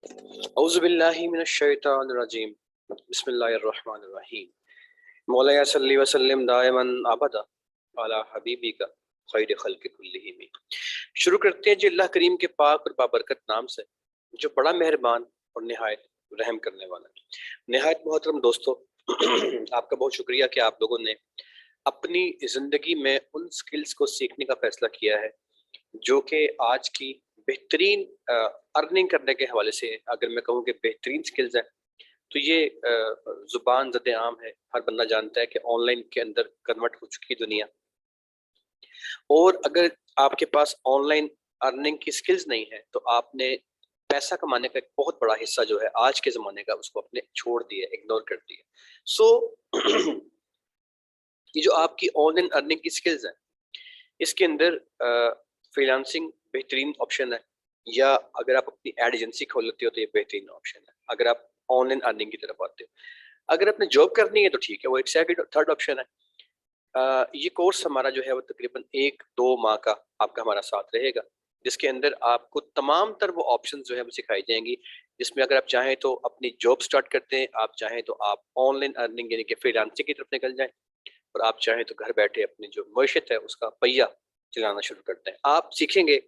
औज़ुबिल्लाहि मिनश्शैतानिर्रजीम बिस्मिल्लाहिर्रहमानिर्रहीम मौलाया सल्ली व सल्लिम दाइमन अबदा अला हबीबिका खैर खल्क़ि कुल्लिहिम। शुरू करते हैं जी अल्लाह करीम के पाक और बाबरकत नाम से, जो बड़ा मेहरबान और निहायत रहम करने वाला है। निहायत मोहतरम दोस्तों, आपका बहुत शुक्रिया कि आप लोगों ने अपनी ज़िंदगी में उन स्किल्स को सीखने का फ़ैसला किया है जो कि आज की बेहतरीन अर्निंग करने के हवाले से, अगर मैं कहूँ कि बेहतरीन स्किल्स हैं, तो ये ज़ुबान ज़द-ए-आम है। हर बंदा जानता है कि ऑनलाइन के अंदर कन्वर्ट हो चुकी है दुनिया। और अगर आपके पास ऑनलाइन अर्निंग की स्किल्स नहीं है, तो आपने पैसा कमाने का एक बहुत बड़ा हिस्सा जो है आज के ज़माने का, उसको आपने छोड़ दिया, इग्नोर कर दिया। सो ये जो आपकी ऑनलाइन अर्निंग की स्किल्स हैं, इसके अंदर फ्रीलांसिंग बेहतरीन ऑप्शन है, या अगर आप अपनी एड एजेंसी खोल लेते हो तो ये बेहतरीन ऑप्शन है अगर आप ऑनलाइन अर्निंग की तरफ आते हो। अगर आपने जॉब करनी है तो ठीक है, वो एक सेकंड थर्ड ऑप्शन है। ये कोर्स हमारा जो है वो तकरीबन 1-2 माह का आपका हमारा साथ रहेगा, जिसके अंदर आपको तमाम तर वो ऑप्शन जो है वो सिखाई जाएंगी, जिसमें अगर आप चाहें तो अपनी जॉब स्टार्ट करते हैं, आप चाहें तो आप ऑनलाइन अर्निंग यानी कि फ्रीलांसिंग की तरफ निकल जाएं, और आप चाहें तो घर बैठे अपनी जो मईशत है उसका पहिया चलाना शुरू करते हैं। आप सीखेंगे,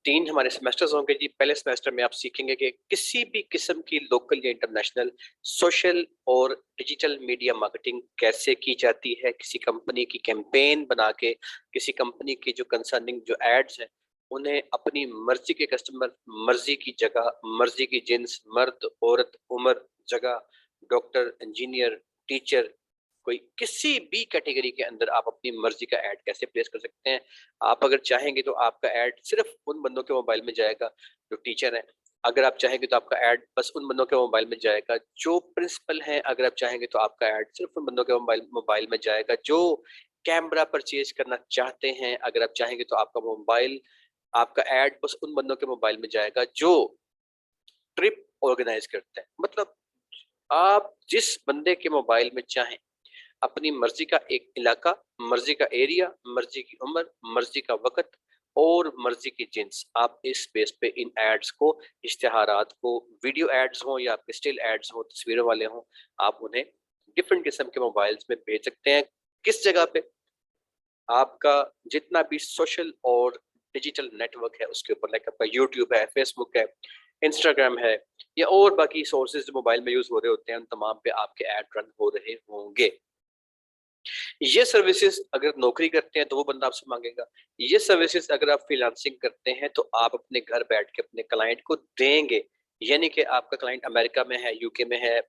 3 हमारे सेमेस्टर्स होंगे जी। पहले सेमेस्टर में आप सीखेंगे कि किसी भी किस्म की लोकल या इंटरनेशनल सोशल और डिजिटल मीडिया मार्केटिंग कैसे की जाती है। किसी कंपनी की कैंपेन बना के, किसी कंपनी की जो कंसर्निंग जो एड्स हैं, उन्हें अपनी मर्जी के कस्टमर, मर्जी की जगह, मर्जी की जिन्स, मर्द, औरत, उम्र, जगह, डॉक्टर, इंजीनियर, टीचर, कोई किसी भी कैटेगरी के अंदर आप अपनी मर्जी का ऐड कैसे प्लेस कर सकते हैं। आप अगर चाहेंगे तो आपका ऐड सिर्फ उन बंदों के मोबाइल में जाएगा जो टीचर हैं। अगर आप चाहेंगे तो आपका ऐड बस उन बंदों के मोबाइल में जाएगा जो प्रिंसिपल हैं। अगर आप चाहेंगे तो आपका ऐड सिर्फ उन बंदों के मोबाइल मोबाइल में जाएगा जो कैमरा परचेज करना चाहते हैं। अगर आप चाहेंगे तो आपका ऐड बस उन बंदों के मोबाइल में जाएगा जो ट्रिप ऑर्गेनाइज करते हैं। मतलब आप जिस बंदे के मोबाइल में चाहें अपनी मर्जी का एक इलाका, मर्जी का एरिया, मर्जी की उम्र, मर्जी का वक्त और मर्जी की जिन्स, आप इस बेस पे इन एड्स को, इश्तिहारात को, वीडियो एड्स हों या आपके स्टिल एड्स हों, तस्वीरों वाले हों, आप उन्हें डिफरेंट किस्म के मोबाइल्स में भेज सकते हैं। किस जगह पे? आपका जितना भी सोशल और डिजिटल नेटवर्क है उसके ऊपर, लाइक आपका यूट्यूब है, फेसबुक है, इंस्टाग्राम है, या और बाकी सोर्सेज जो मोबाइल में यूज हो रहे होते हैं, उन तमाम पे आपके ऐड रन हो रहे होंगे। ये सर्विसेज अगर नौकरी करते हैं तो वो बंदा आपसे मांगेगा। ये सर्विसेज अगर आप फ्रीलांसिंग करते हैं तो आप अपने घर बैठ के अपने क्लाइंट को देंगे। यानी कि आपका क्लाइंट अमेरिका में है, यूके में है,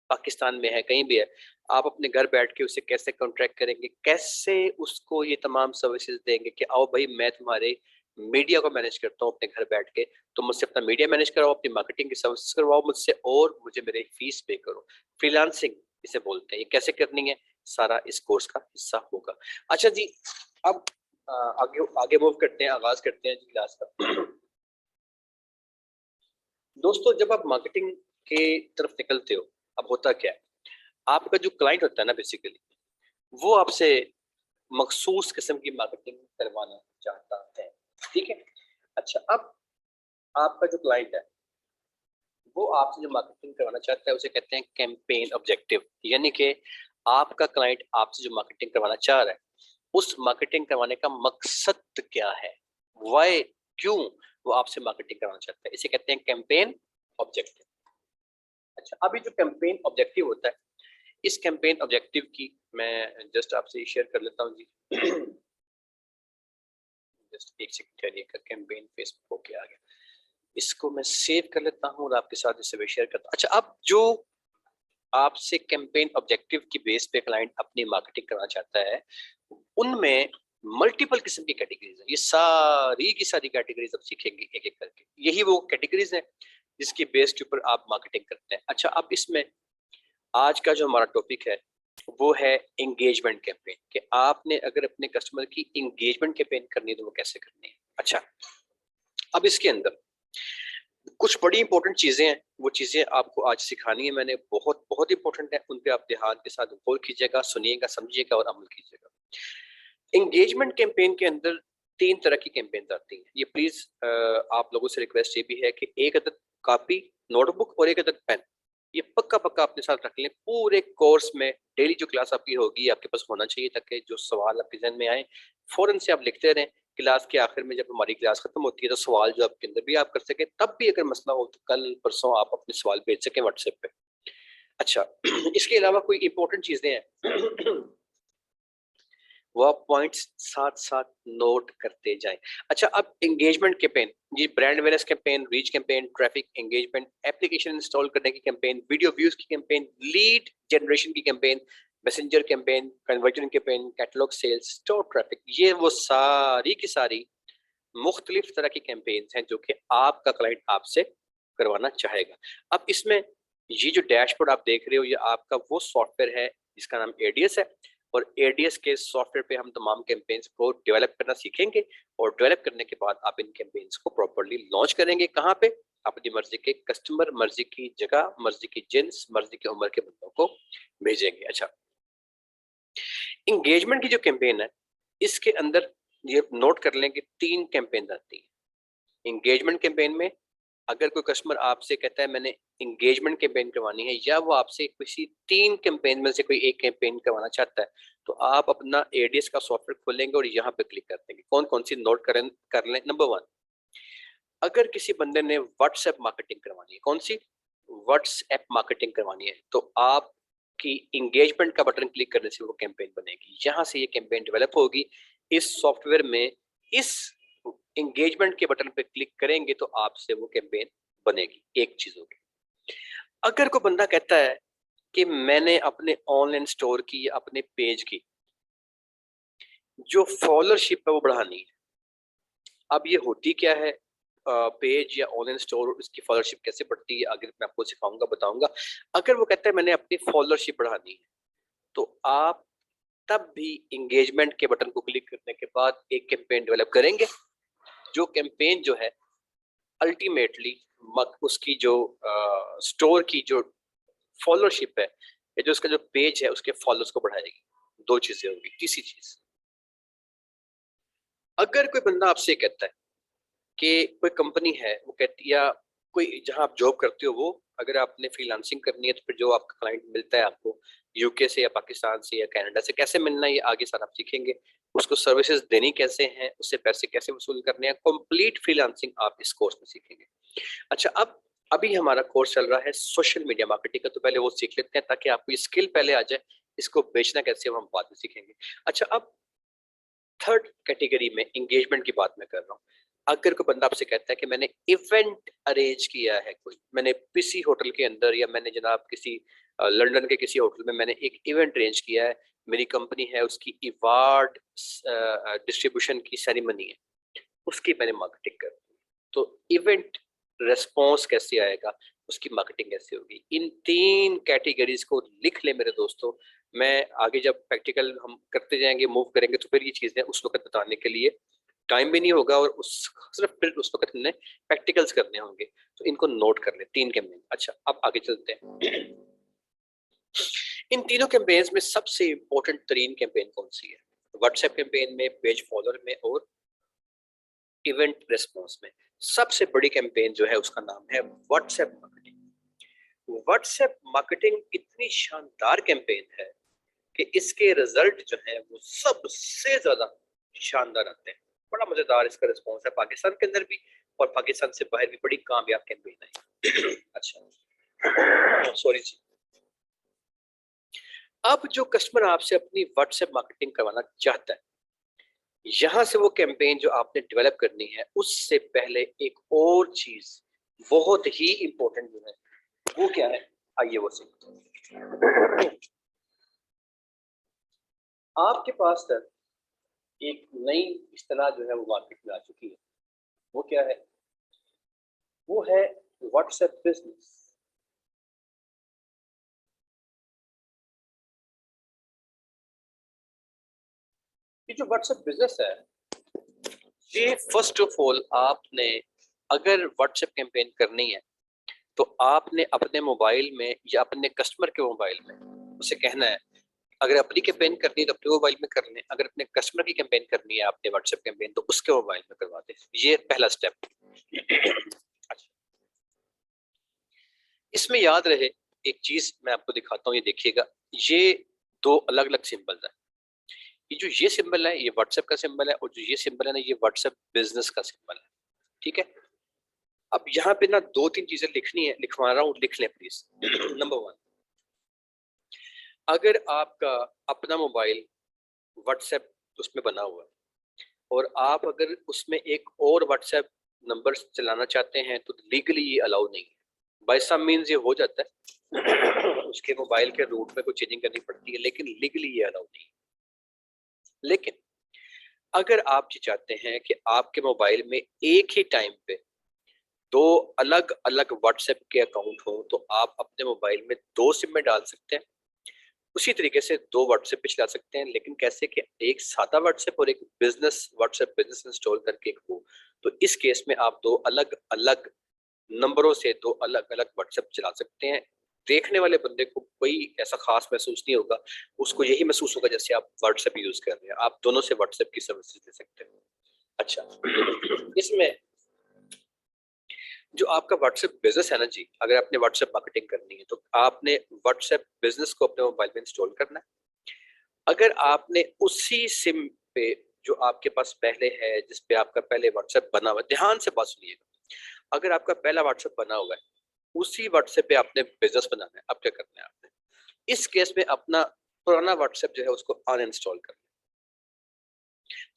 पाकिस्तान में है, कहीं भी है, आप अपने घर बैठ के उसे कैसे कॉन्ट्रैक्ट करेंगे, कैसे उसको ये तमाम सर्विसेज देंगे कि आओ भाई मैं तुम्हारे मीडिया को मैनेज करता हूँ अपने घर बैठ के, तुम मुझसे अपना मीडिया मैनेज कराओ, अपनी मार्केटिंग की सर्विसेज करवाओ मुझसे और मुझे मेरी फीस पे करो। फ्रीलांसिंग इसे बोलते हैं। ये कैसे करनी है, सारा इस कोर्स का हिस्सा होगा। अच्छा जी, अब आगे आगे मूव करते हैं, आगाज करते हैं जी क्लास का। दोस्तों, जब आप मार्केटिंग के तरफ निकलते हो, अब होता क्या है, आपका जो क्लाइंट होता है ना, बेसिकली वो आपसे मखसूस किस्म की मार्केटिंग करवाना चाहता है। ठीक है। अच्छा, अब आपका जो क्लाइंट है वो आपसे जो मार्केटिंग करवाना चाहता है उसे कहते हैं कैंपेन ऑब्जेक्टिव। यानी कि आपका क्लाइंट आपसे जो मार्केटिंग करवाना चाह रहा है, उस मार्केटिंग करवाने का मकसद क्या है, वाई, क्यों वो आपसे मार्केटिंग करवाना चाहता है, इसे कहते हैं कैंपेन ऑब्जेक्टिव। अच्छा, अभी जो कैंपेन ऑब्जेक्टिव होता है, इस कैंपेन ऑब्जेक्टिव की मैं जस्ट आपसे शेयर कर लेता हूँ जी। जस्ट एक सेकंड ठहरिएगा, कैंपेन फेसबुक के आ गया, इसको मैं सेव कर लेता हूँ और आपके साथ इसे शेयर करता हूँ। अच्छा, अब जो आपसे कैंपेन ऑब्जेक्टिव की बेस पे क्लाइंट अपनी मार्केटिंग करना चाहता है, उनमें मल्टीपल किस्म की कैटेगरीज है। ये सारी की सारी कैटेगरीज आप सीखेंगे एक एक करके। यही वो कैटेगरीज है जिसकी बेस के ऊपर आप मार्केटिंग करते हैं। अच्छा, अब इसमें आज का जो हमारा टॉपिक है वो है एंगेजमेंट कैंपेन, कि आपने अगर अपने कस्टमर की एंगेजमेंट कैंपेन करनी है तो वो कैसे करनी है। अच्छा, अब इसके अंदर कुछ बड़ी इंपॉर्टेंट चीजें हैं, वो चीजें आपको आज सिखानी है मैंने, बहुत बहुत इंपॉर्टेंट है। उन पे आप ध्यान के साथ गौर कीजिएगा, सुनिएगा, समझिएगा और अमल कीजिएगा। एंगेजमेंट कैंपेन के अंदर तीन तरह की कैंपेन्स आती हैं। ये प्लीज आप लोगों से रिक्वेस्ट ये भी है कि एक अदद कॉपी नोटबुक और एक अदद पेन ये पक्का पक्का अपने साथ रख लें। पूरे कोर्स में डेली जो क्लास आपकी होगी आपके पास होना चाहिए, ताकि जो सवाल आपके जहन में आए फौरन से आप लिखते रहें। क्लास के आखिर में जब हमारी क्लास खत्म होती है तो सवाल जो आपके अंदर भी आप कर सके, तब भी अगर मसला हो तो कल परसों आप अपने सवाल भेज सकें व्हाट्सएप पे। अच्छा इसके अलावा कोई इंपॉर्टेंट चीजें हैं वो आप पॉइंट्स साथ साथ नोट करते जाएं। अच्छा, अब एंगेजमेंट कैंपेन, जी brand awareness campaign, reach campaign, traffic engagement, application install करने की कैंपेन, वीडियो व्यूज की कैंपेन, लीड जनरेशन की campaign, messenger campaign, conversion campaign, catalogue sales, store traffic, ये वो सारी की सारी मुख्तलिफ तरह की कैंपेन्स हैं जो कि आपका क्लाइंट आपसे करवाना चाहेगा। अब इसमें ये जो डैशबोर्ड आप देख रहे हो ये आपका वो सॉफ्टवेयर है जिसका नाम एडीएस है, और एडीएस के सॉफ्टवेयर पे हम तमाम कैंपेन्स को डेवलप करना सीखेंगे, और डेवलप करने के बाद आप इन कैंपेन्स को प्रॉपर्ली लॉन्च करेंगे। कहाँ पे? अपनी मर्जी के कस्टमर, मर्जी की जगह, मर्जी की जिन्स, मर्जी की उम्र के बंदों को भेजेंगे। अच्छा, इंगेजमेंट की जो कैंपेन है इसके अंदर ये नोट कर लें कि तीन कैंपेन आती है। इंगेजमेंट कैंपेन में अगर कोई कस्टमर आपसे कहता है मैंने इंगेजमेंट कैंपेन करवानी है, या वो आपसे किसी तीन कैंपेन में से कोई एक कैंपेन करवाना चाहता है, तो आप अपना एडीएस का सॉफ्टवेयर खोलेंगे और यहाँ पे क्लिक कर देंगे। कौन कौन सी नोट कर लें। नंबर 1, अगर किसी बंदे ने व्हाट्सएप मार्केटिंग करवानी है, कौन सी? व्हाट्सएप मार्केटिंग करवानी है, तो आप की इंगेजमेंट का बटन क्लिक करने से वो कैंपेन बनेगी। यहाँ से ये कैंपेन डेवलप होगी इस सॉफ्टवेयर में। इस इंगेजमेंट के बटन पे क्लिक करेंगे तो आपसे वो कैंपेन बनेगी। एक चीज होगी। अगर कोई बंदा कहता है कि मैंने अपने ऑनलाइन स्टोर की या अपने पेज की जो फॉलोअरशिप है वो बढ़ानी है। अब ये होती क्या है पेज या ऑनलाइन स्टोर, उसकी फॉलोअरशिप कैसे बढ़ती है आगे मैं आपको सिखाऊंगा, बताऊंगा। अगर वो कहता है मैंने अपनी फॉलोअरशिप बढ़ानी है, तो आप तब भी इंगेजमेंट के बटन को क्लिक करने के बाद एक कैंपेन डेवलप करेंगे, जो कैंपेन जो है अल्टीमेटली उसकी जो स्टोर की जो फॉलोअरशिप है या जो उसका जो पेज है उसके फॉलोअर्स को बढ़ाएगी। दो चीजें होगी। तीसरी चीज, अगर कोई बंदा आपसे कहता है कि कोई कंपनी है वो कहती, या कोई जहां आप जॉब करते हो, वो अगर आपने फ्रीलांसिंग करनी है तो फिर जो आपका क्लाइंट मिलता है आपको यूके से या पाकिस्तान से या कनाडा से, कैसे मिलना है ये आगे सारा आप सीखेंगे। उसको सर्विसेज देनी कैसे हैं, उससे पैसे कैसे वसूल करने हैं, कंप्लीट फ्रीलांसिंग आप इस कोर्स में सीखेंगे। अच्छा, अब अभी हमारा कोर्स चल रहा है सोशल मीडिया मार्केटिंग का, तो पहले वो सीख लेते हैं ताकि आपको ये स्किल पहले आ जाए। इसको बेचना कैसे हम बाद में सीखेंगे। अच्छा, अब थर्ड कैटेगरी में एंगेजमेंट की बात मैं कर रहा हूँ। अगर कोई बंदा आपसे कहता है कि मैंने इवेंट अरेंज किया है, कोई मैंने किसी होटल के अंदर या मैंने जनाब किसी लंदन के किसी होटल में मैंने एक इवेंट अरेंज किया है, मेरी कंपनी है उसकी अवार्ड डिस्ट्रीब्यूशन की सेरेमनी है, उसकी मैंने मार्केटिंग कर, तो इवेंट रेस्पॉन्स कैसे आएगा, उसकी मार्केटिंग कैसे होगी। इन तीन कैटेगरीज को लिख ले मेरे दोस्तों। मैं आगे जब प्रैक्टिकल हम करते जाएंगे, मूव करेंगे, तो फिर ये चीजें उस वक्त बताने के लिए टाइम भी नहीं होगा, और उस सिर्फ फिर उस वक्त हमने प्रैक्टिकल्स करने होंगे। तो इनको नोट कर ले, तीन कैंपेन। अच्छा, अब आगे चलते हैं। इन तीनों कैंपेन्स में सबसे इंपॉर्टेंट तरीन कैंपेन कौन सी है? व्हाट्सएप कैंपेन में, पेज फॉलोअर में, और इवेंट रेस्पॉन्स में। सबसे बड़ी कैंपेन जो है उसका नाम है व्हाट्सएप मार्केटिंग। व्हाट्सएप मार्केटिंग इतनी शानदार कैंपेन है कि इसके रिजल्ट जो है वो सबसे ज्यादा शानदार आते हैं। बड़ा मजेदार इसका रिस्पॉन्स है पाकिस्तान के अंदर भी, और पाकिस्तान से बाहर भी बड़ी कामयाब कैंपेन है। अच्छा, सॉरी जी। अब जो कस्टमर आपसे अपनी व्हाट्सएप मार्केटिंग करवाना चाहता है, यहां से वो कैंपेन जो आपने डेवलप करनी है, उससे पहले एक और चीज बहुत ही इंपॉर्टेंट जो है वो क्या है, आइए वो सीखते हैं। आपके पास तक एक नई इस्तेलाह जो है वो मार्केट में आ चुकी है। वो क्या है? वो है व्हाट्सएप बिजनेस। ये जो व्हाट्सएप बिजनेस है, ये फर्स्ट ऑफ ऑल आपने अगर व्हाट्सएप कैंपेन करनी है तो आपने अपने मोबाइल में या अपने कस्टमर के मोबाइल में उसे कहना है अगर अपनी कैंपेन करनी है तो अपने मोबाइल में कर लें, अगर अपने कस्टमर की कैंपेन करनी है आपने व्हाट्सएप कैंपेन तो उसके मोबाइल में करवा दें। ये पहला स्टेप। अच्छा, इसमें याद रहे एक चीज मैं आपको दिखाता हूँ, ये देखिएगा, ये दो अलग अलग सिंबल है। ये जो ये सिंबल है ये व्हाट्सएप का सिंबल है, और जो ये सिंबल है ना ये व्हाट्सएप बिजनेस का सिंबल है। ठीक है, अब यहाँ पे ना दो तीन चीजें लिखनी है, लिखवा रहा हूँ, लिख लें प्लीज। नंबर वन, अगर आपका अपना मोबाइल व्हाट्सएप उसमें बना हुआ है और आप अगर उसमें एक और व्हाट्सएप नंबर चलाना चाहते हैं तो लीगली ये अलाउ नहीं है। बाय सम मींस ये हो जाता है, उसके मोबाइल के रूट में कुछ चेंजिंग करनी पड़ती है, लेकिन लीगली ये अलाउ नहीं है। लेकिन अगर आप ये चाहते हैं कि आपके मोबाइल में एक ही टाइम पे दो अलग अलग व्हाट्सएप के अकाउंट हो तो आप अपने मोबाइल में दो सिम में डाल सकते हैं। उसी तरीके से दो व्हाट्सएप पे चला सकते हैं, लेकिन कैसे कि एक सादा व्हाट्सएप और एक बिजनेस व्हाट्सएप बिजनेस इंस्टॉल करके एक हो। तो इस केस में आप दो अलग अलग नंबरों से दो अलग अलग व्हाट्सएप चला सकते हैं। देखने वाले बंदे को कोई ऐसा खास महसूस नहीं होगा, उसको यही महसूस होगा जैसे आप व्हाट्सएप यूज कर रहे हैं। आप दोनों से व्हाट्सएप की सर्विसेज ले सकते हैं। अच्छा, इसमें जो आपका व्हाट्सएप बिजनेस है ना जी, अगर आपने व्हाट्सएप मार्केटिंग करनी है तो आपने व्हाट्सएप बिजनेस को अपने मोबाइल में इंस्टॉल करना है। अगर आपने उसी सिम पे जो आपके पास पहले है, जिस पे आपका पहले व्हाट्सएप बना हुआ है, ध्यान से बात सुनिएगा, अगर आपका पहला व्हाट्सएप बना हुआ है उसी व्हाट्सएप पे आपने बिजनेस बनाना है, अब क्या करना है आपने, इस केस में अपना पुराना व्हाट्सएप जो है उसको अनइंस्टॉल करना है।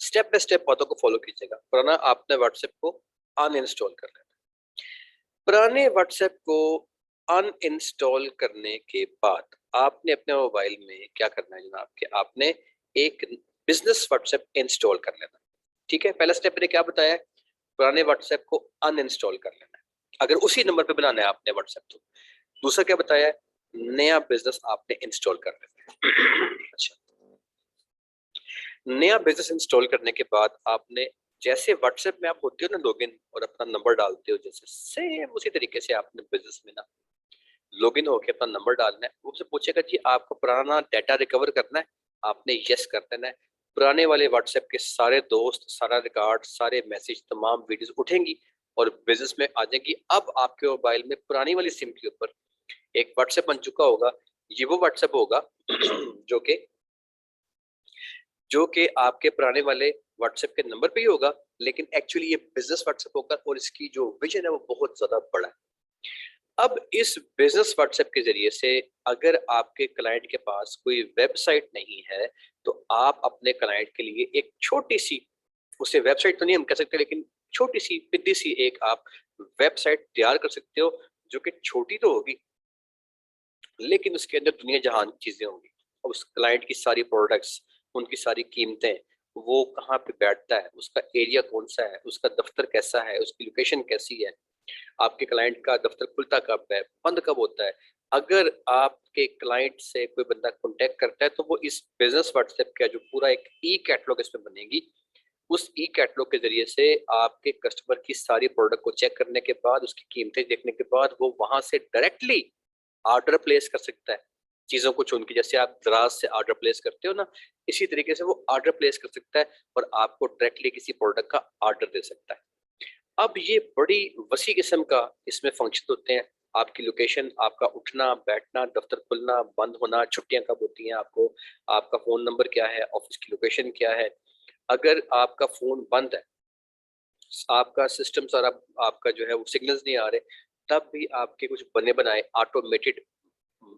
स्टेप बाय स्टेप बातों को फॉलो कीजिएगा। पुराना आपने व्हाट्सएप को अनइंस्टॉल कर लेना। पुराने व्हाट्सएप को अनइंस्टॉल करने के बाद आपने अपने मोबाइल में क्या करना है जनाब, कि आपने एक बिजनेस व्हाट्सएप इंस्टॉल कर लेना। ठीक है, पहला स्टेप मैंने क्या बताया है, पुराने व्हाट्सएप को अनइंस्टॉल कर लेना है, अगर उसी नंबर पे बनाना है आपने व्हाट्सएप तो। दूसरा क्या बताया है, नया बिजनेस आपने इंस्टॉल कर लेना है। अच्छा, नया बिजनेस इंस्टॉल करने के बाद आपने जैसे व्हाट्सएप में आप होते हो ना लॉगिन और अपना नंबर डालते हो, जैसे सेम उसी तरीके से आपने बिजनेस में ना लॉगिन होकर अपना नंबर डालना है। वो आपसे पूछेगा कि आपको पुराना डाटा रिकवर करना है, आपने यस कर देना है। पुराने वाले व्हाट्सएप के सारे दोस्त, सारा रिकॉर्ड, सारे मैसेज, तमाम वीडियोस उठेंगी और बिजनेस में आ जाएंगी। अब आपके मोबाइल में पुरानी वाली सिम के ऊपर एक व्हाट्सएप बन चुका होगा। ये वो व्हाट्सएप होगा जो कि आपके पुराने वाले व्हाट्सएप के नंबर पे ही होगा, लेकिन एक्चुअली ये बिजनेस व्हाट्सएप होगा और इसकी जो विजन है वो बहुत ज्यादा बड़ा है। अब इस बिजनेस व्हाट्सएप के जरिए से अगर आपके क्लाइंट के पास कोई वेबसाइट नहीं है तो आप अपने क्लाइंट के लिए एक छोटी सी, उसे वेबसाइट तो नहीं हम कह सकते, लेकिन छोटी सी पिद्दी सी एक आप वेबसाइट तैयार कर सकते हो, जो कि छोटी तो होगी लेकिन उसके अंदर दुनिया जहान की चीजें होंगी। और उस क्लाइंट की सारी प्रोडक्ट्स, उनकी सारी कीमतें, वो कहाँ पे बैठता है, उसका एरिया कौन सा है, उसका दफ्तर कैसा है, उसकी लोकेशन कैसी है, आपके क्लाइंट का दफ्तर खुलता कब है, बंद कब होता है। अगर आपके क्लाइंट से कोई बंदा कांटेक्ट करता है तो वो इस बिजनेस व्हाट्सएप का जो पूरा एक ई कैटलॉग इसमें बनेगी, उस ई कैटलॉग के जरिए से आपके कस्टमर की सारी प्रोडक्ट को चेक करने के बाद, उसकी कीमतें देखने के बाद वो वहां से डायरेक्टली ऑर्डर प्लेस कर सकता है। चीजों को चुन के, जैसे आप दराज से ऑर्डर प्लेस करते हो ना, इसी तरीके से वो ऑर्डर प्लेस कर सकता है और आपको डायरेक्टली किसी प्रोडक्ट का ऑर्डर दे सकता है। अब ये बड़ी वसी किस्म का इसमें फंक्शन होते हैं। आपकी लोकेशन, आपका उठना बैठना, दफ्तर खुलना बंद होना, छुट्टियां कब होती हैं आपको, आपका फोन नंबर क्या है, ऑफिस की लोकेशन क्या है। अगर आपका फोन बंद है, आपका सिस्टम सारा, आपका जो है वो सिग्नल्स नहीं आ रहे, तब भी आपके कुछ बने बनाए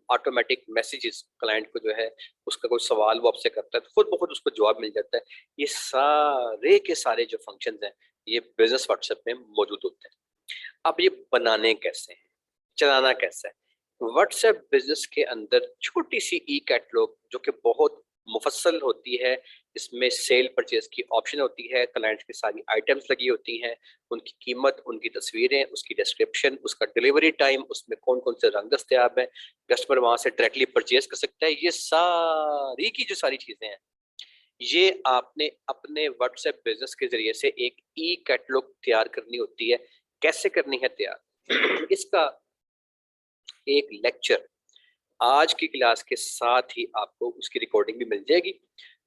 ऑटोमेटिक मैसेजेस क्लाइंट को जो है, उसका कोई सवाल वो आपसे करता है तो खुद ब खुद उसको जवाब मिल जाता है। ये सारे के सारे जो फंक्शंस हैं ये बिजनेस व्हाट्सएप में मौजूद होते हैं। अब ये बनाने कैसे हैं, चलाना कैसा है। व्हाट्सएप बिजनेस के अंदर छोटी सी ई कैटलॉग जो कि बहुत मुफस्सल होती है, इसमें सेल परचेज की ऑप्शन होती है, क्लाइंट की सारी आइटम्स लगी होती हैं, उनकी कीमत, उनकी तस्वीरें, उसकी डिस्क्रिप्शन, उसका डिलीवरी टाइम, उसमें कौन कौन से रंग दस्तयाब हैं, कस्टमर वहां से डायरेक्टली परचेज कर सकता है। ये सारी की जो सारी चीजें हैं ये आपने अपने व्हाट्सएप बिजनेस के जरिए से एक ई कैटलॉग तैयार करनी होती है। कैसे करनी है तैयार, इसका एक लेक्चर आज की क्लास के साथ ही आपको उसकी रिकॉर्डिंग भी मिल जाएगी,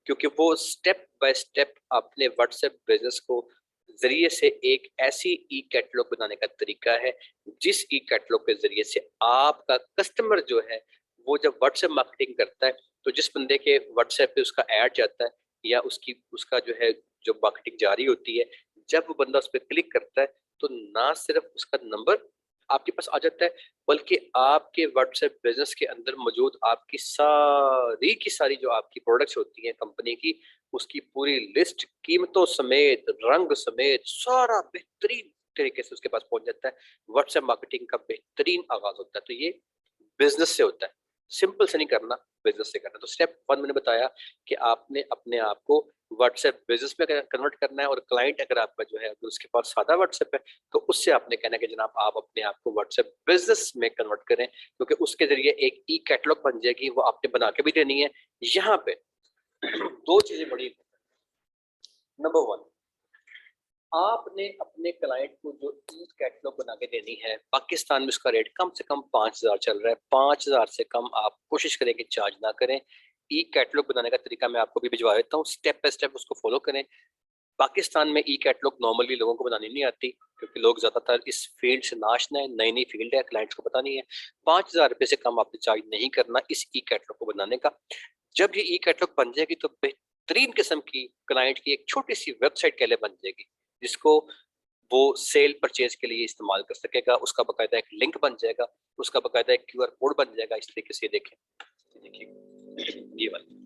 क्योंकि वो स्टेप बाय स्टेप अपने व्हाट्सएप बिजनेस को जरिए से एक ऐसी ई कैटलॉग बनाने का तरीका है जिस ई कैटलॉग के जरिए से आपका कस्टमर जो है वो जब व्हाट्सएप मार्केटिंग करता है तो जिस बंदे के व्हाट्सएप पे उसका ऐड जाता है या उसका जो है जो मार्केटिंग जारी होती है, जब वो बंदा उस पर क्लिक करता है तो ना सिर्फ उसका नंबर आपके पास आ जाता है, बल्कि आपके व्हाट्सएप बिजनेस के अंदर मौजूद आपकी सारी की सारी जो आपकी प्रोडक्ट्स होती हैं कंपनी की, उसकी पूरी लिस्ट कीमतों समेत रंग समेत सारा बेहतरीन तरीके से उसके पास पहुंच जाता है। व्हाट्सएप मार्केटिंग का बेहतरीन आगाज होता है। तो ये बिजनेस से होता है, सिंपल से नहीं करना, बिजनेस से करना। तो स्टेप वन मैंने बताया कि आपने अपने आप को व्हाट्सएप बिजनेस में कन्वर्ट करना है, और क्लाइंट अगर आपका जो है अगर उसके पास सादा व्हाट्सएप है तो उससे आपने कहना है कि जनाब आप अपने आप को व्हाट्सएप बिजनेस में कन्वर्ट करें, क्योंकि उसके जरिए एक ई कैटलॉग बन जाएगी, वो आपने बना के भी देनी है। यहाँ पे दो चीजें बड़ी, नंबर वन, आपने अपने क्लाइंट को जो ई कैटलॉग बना के देनी है, पाकिस्तान में उसका रेट कम से कम 5,000 चल रहा है। 5,000 से कम आप कोशिश करें कि चार्ज ना करें। ई कैटलॉग बनाने का तरीका मैं आपको भी भिजवा देता हूँ, स्टेप बाय स्टेप उसको फॉलो करें। पाकिस्तान में ई कैटलॉग नॉर्मली लोगों को बनानी नहीं आती, क्योंकि लोग ज्यादातर इस फील्ड से नाशना है, नई नई फील्ड है, क्लाइंट्स को पता नहीं है। 5,000 रुपये से कम आपने चार्ज नहीं करना इस ई कैटलॉग को बनाने का। जब ये ई कैटलॉग बन जाएगी तो बेहतरीन किस्म की क्लाइंट की एक छोटी सी वेबसाइट के लिए बन जाएगी, जिसको वो सेल परचेज के लिए इस्तेमाल कर सकेगा। उसका बकायदा एक लिंक बन जाएगा, उसका बकायदा एक क्यूआर कोड बन जाएगा। इस तरीके से देखें, देखिए ये वाला